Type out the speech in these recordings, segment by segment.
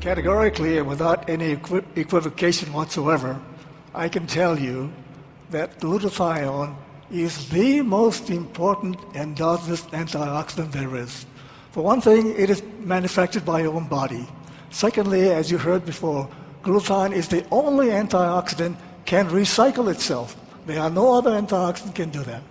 Categorically and without any equivocation whatsoever, I can tell you that glutathione is the most important endogenous antioxidant there is. For one thing, it is manufactured by your own body. Secondly, as you heard before, glutathione is the only antioxidant can recycle itself. There are no other antioxidant can do that.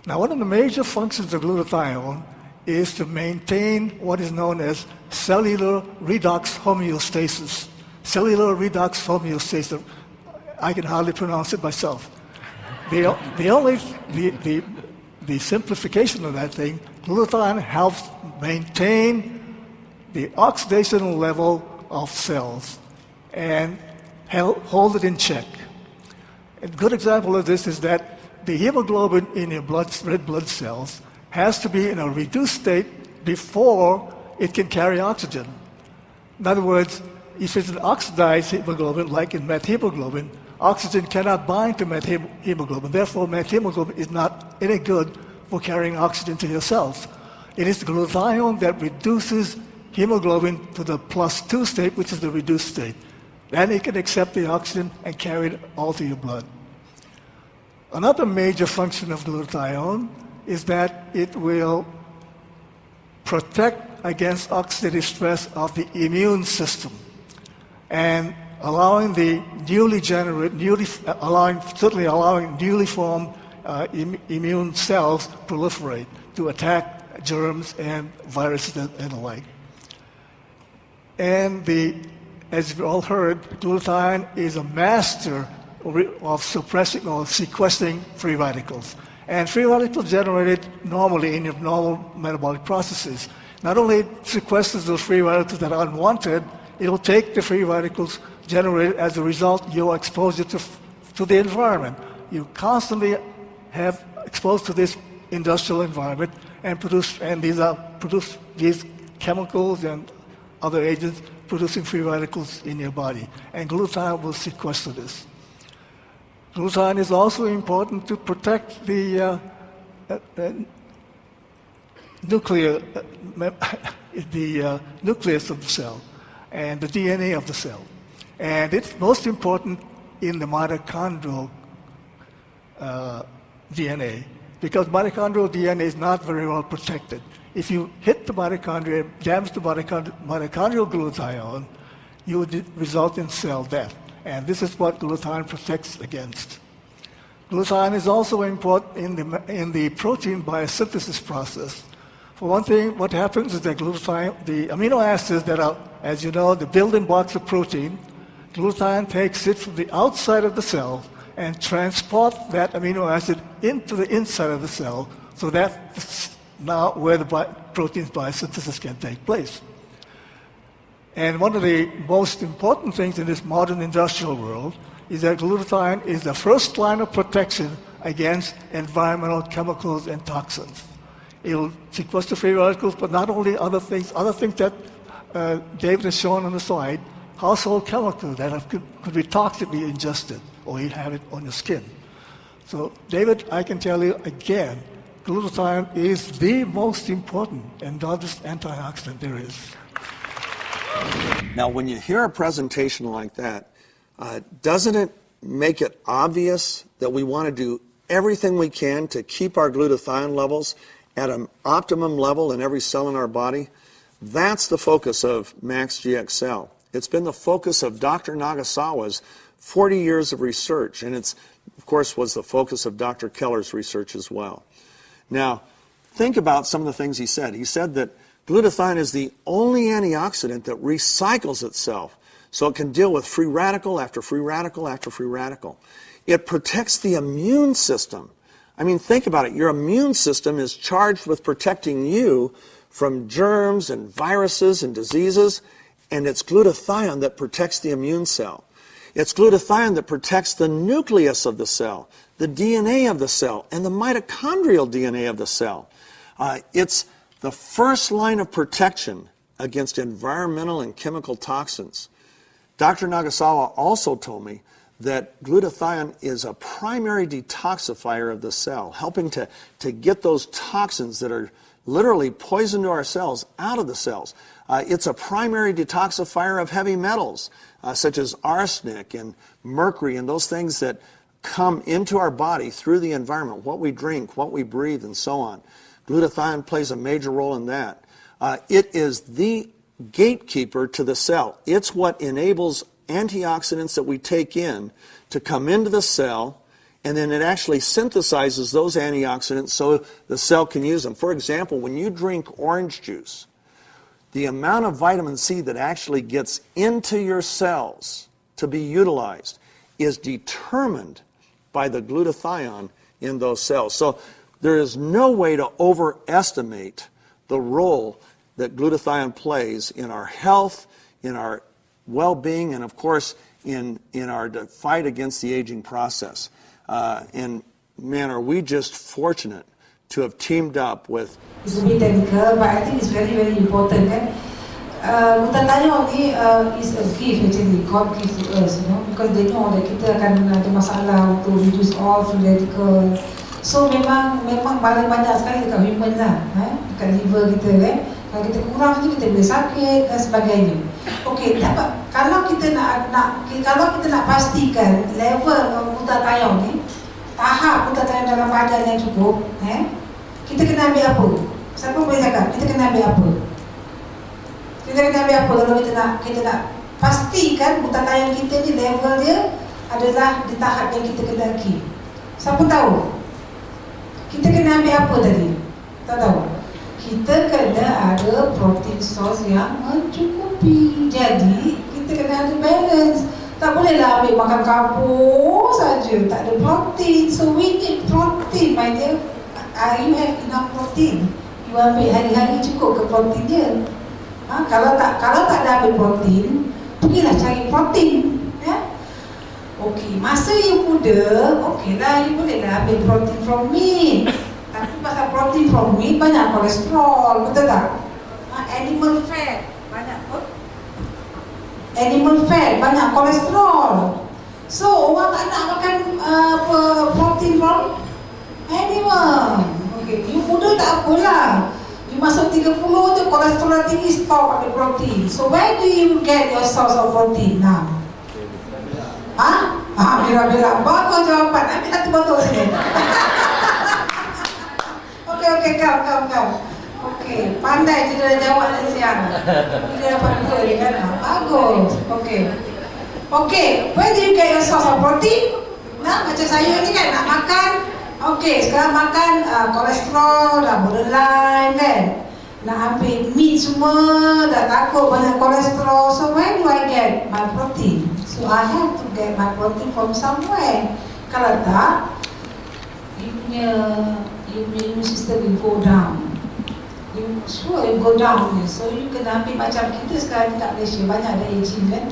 Now, one of the major functions of glutathione is to maintain what is known as cellular redox homeostasis. Cellular redox homeostasis. I can hardly pronounce it myself. The simplification of that thing, glutathione helps maintain the oxidational level of cells and hold it in check. A good example of this is that the hemoglobin in your red blood cells has to be in a reduced state before it can carry oxygen. In other words, if it's an oxidized hemoglobin, like in methemoglobin, oxygen cannot bind to methemoglobin. Therefore, methemoglobin is not any good for carrying oxygen to your cells. It is the glutathione that reduces hemoglobin to the +2 state, which is the reduced state. Then it can accept the oxygen and carry it all to your blood. Another major function of glutathione is that it will protect against oxidative stress of the immune system and allowing the newly formed immune cells proliferate to attack germs and viruses and the like. And as you've all heard, glutathione is a master of suppressing or sequestering free radicals. And free radicals generated normally in your normal metabolic processes. Not only sequesters those free radicals that are unwanted, it'll take the free radicals generated as a result of your exposure to the environment. You constantly have exposed to this industrial environment and produce these chemicals and other agents producing free radicals in your body. And glutathione will sequester this. Glutathione is also important to protect the nucleus of the cell and the DNA of the cell. And it's most important in the mitochondrial DNA, because mitochondrial DNA is not very well protected. If you hit the mitochondria, damage the mitochondrial glutathione, you would result in cell death. And this is what glutathione protects against. Glutathione is also important in the protein biosynthesis process. For one thing, what happens is that glutathione, the amino acids that are, as you know, the building blocks of protein, glutathione takes it from the outside of the cell and transports that amino acid into the inside of the cell, so that's now where the protein's biosynthesis can take place. And one of the most important things in this modern industrial world is that glutathione is the first line of protection against environmental chemicals and toxins. It'll sequester free radicals, but not only other things that David has shown on the slide, household chemicals that could be toxically ingested, or you have it on your skin. So, David, I can tell you again, glutathione is the most important endogenous antioxidant there is. Now, when you hear a presentation like that, doesn't it make it obvious that we want to do everything we can to keep our glutathione levels at an optimum level in every cell in our body? That's the focus of MaxGXL. It's been the focus of Dr. Nagasawa's 40 years of research, and it's, of course, was the focus of Dr. Keller's research as well. Now, think about some of the things he said. He said that glutathione is the only antioxidant that recycles itself, so it can deal with free radical after free radical after free radical. It protects the immune system. I mean, think about it. Your immune system is charged with protecting you from germs and viruses and diseases, and it's glutathione that protects the immune cell. It's glutathione that protects the nucleus of the cell, the DNA of the cell, and the mitochondrial DNA of the cell. It's the first line of protection against environmental and chemical toxins. Dr. Nagasawa also told me that glutathione is a primary detoxifier of the cell, helping to get those toxins that are literally poison to our cells, out of the cells. It's a primary detoxifier of heavy metals, such as arsenic and mercury and those things that come into our body through the environment, what we drink, what we breathe, and so on. Glutathione plays a major role in that. It is the gatekeeper to the cell. It's what enables antioxidants that we take in to come into the cell, and then it actually synthesizes those antioxidants so the cell can use them. For example, when you drink orange juice, the amount of vitamin C that actually gets into your cells to be utilized is determined by the glutathione in those cells. So there is no way to overestimate the role that glutathione plays in our health, in our well-being, and of course in our fight against the aging process. And man, are we just fortunate to have teamed up with. It's a bit technical, but I think it's very, very important. Kan? Glutathione is a gift actually, God gives to us, because they know that kita akan ada masalah untuk reduce all free radical. So memang paling banyak sekali dekat human lah, dekat liver kita kan. Kalau kita kurang je kita boleh sakit dan sebagainya. Okey, kalau kita nak pastikan level glutathione ni, tahap glutathione dalam badan yang cukup, kita kena ambil apa? Siapa boleh cakap? Kita kena ambil apa? Kita kena ambil apa kalau kita nak pastikan glutathione kita ni level dia adalah di tahap yang kita kendaki? Siapa tahu? Kita kena ambil apa tadi? Tak tahu. Kita kena ada protein source yang mencukupi. Jadi kita kena ada balance. Tak bolehlah ambil makan karbo saja, tak ada protein. So we need protein, my dear. You have enough protein. You ambil hari-hari cukup ke protein dia. Kalau tak ada ambil protein, pergilah cari protein. Okey, masa you muda, okeylah, you bolehlah ambil protein from meat. Tapi pasal protein from meat banyak kolesterol, betul tak? Animal fat banyak apa? Animal fat banyak kolesterol. So orang tak nak makan protein from animal. Okey, you muda tak apalah. You masuk 30 tu kolesterol tinggi, stop ambil protein. So where do you get your source of protein now? Bila-bila. Bagus jawapan. Ambil satu botol sini. Okey, kau. Okey, pandai dia dah jawab dah siang. Dia dapat dua dia kan. Bagus. Okey, where do you get your source of protein? Macam saya ni kan nak makan. Okey, sekarang makan kolesterol dah borderline kan. Nak ambil meat semua dah takut banyak kolesterol. So where do I get my protein? So I have to get my protein from somewhere. Kalau tak, you punya immune system will go down. You go down. So you kena ambil macam kita sekarang kat Malaysia banyak ada aging kan.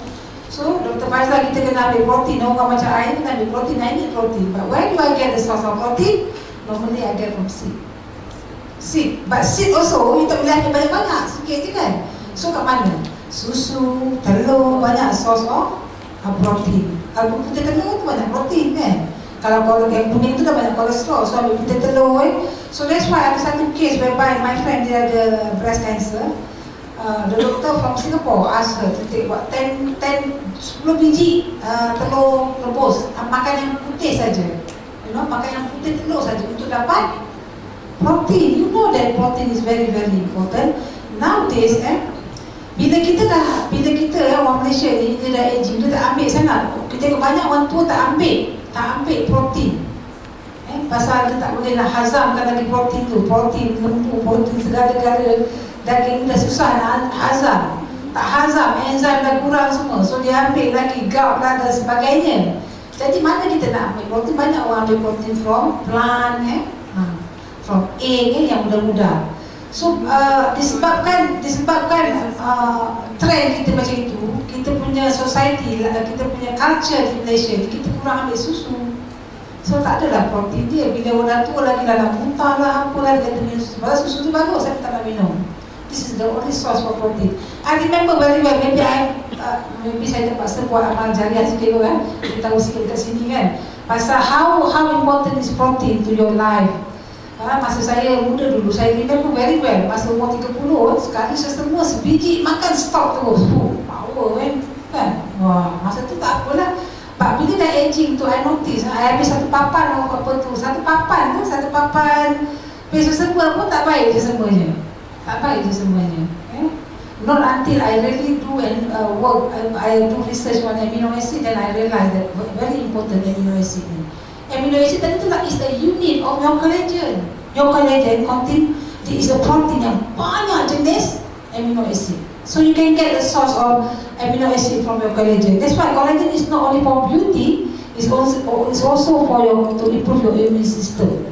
So Dr. Faizal, kita kena ambil protein. Orang macam I kena ambil protein. I need protein. But where do I get the source of protein? Normally I get from seed. But seed also you tak boleh ambil banyak-banyak, sikit je kan. So kat mana? Susu, telur, banyak source of protein. Kalau putih telur tu banyak protein kan. Kalau yang kuning tu dah banyak kolesterol, so ambil putih telur So that's why ada satu case whereby my friend dia ada breast cancer. The doctor from Singapore asked her to take 10 biji telur rebus, makan yang putih saja. Makan yang putih telur saja untuk dapat protein. You know that protein is very, very important. Nowadays bila kita orang Malaysia ni dia dah aging, dia tak ambil sangat. Kita tengok banyak orang tua tak ambil protein. Pasal dia tak boleh nak hazamkan lagi protein tu. Protein lembu, protein segala-gala. Daging dah susah nak hazam. Tak hazam, enzim dah kurang semua. So dia ambil lagi gout lah dan sebagainya. Jadi mana kita nak ambil protein? Banyak orang ambil protein from plant, from egg yang muda-muda. So disebabkan trend kita macam itu, kita punya society, kita punya culture di Malaysia, kita kurang ambil susu. So tak adalah protein dia. Bila orang tua lagi dalam muntah lah, apalah dia kata minum susu. Padahal susu tu bagus, saya tak nak minum. This is the only source for protein. I remember very well, maybe saya terpaksa buat amal jariah sikit kan. Kita tahu sikit kat sini kan. Pasal how important is protein to your life. Masa saya muda dulu, saya remember very well. Masa umur 30, sekali saya semua sebiji makan stop terus. Power kan. Wah, masa tu tak apalah. But bila dah aging tu, I notice, I habis satu papan apa tu. Satu papan besok semua pun tak baik je semuanya. Tak baik je semuanya. Not until I really do and work, I do research on amino acid, then I realize that very important amino acid ni. Amino acid tadi tu is the unit of your collagen. Your collagen contain, is a protein yang banyak jenis amino acid. So you can get the source of amino acid from your collagen. That's why collagen is not only for beauty, it's also for to improve your immune system.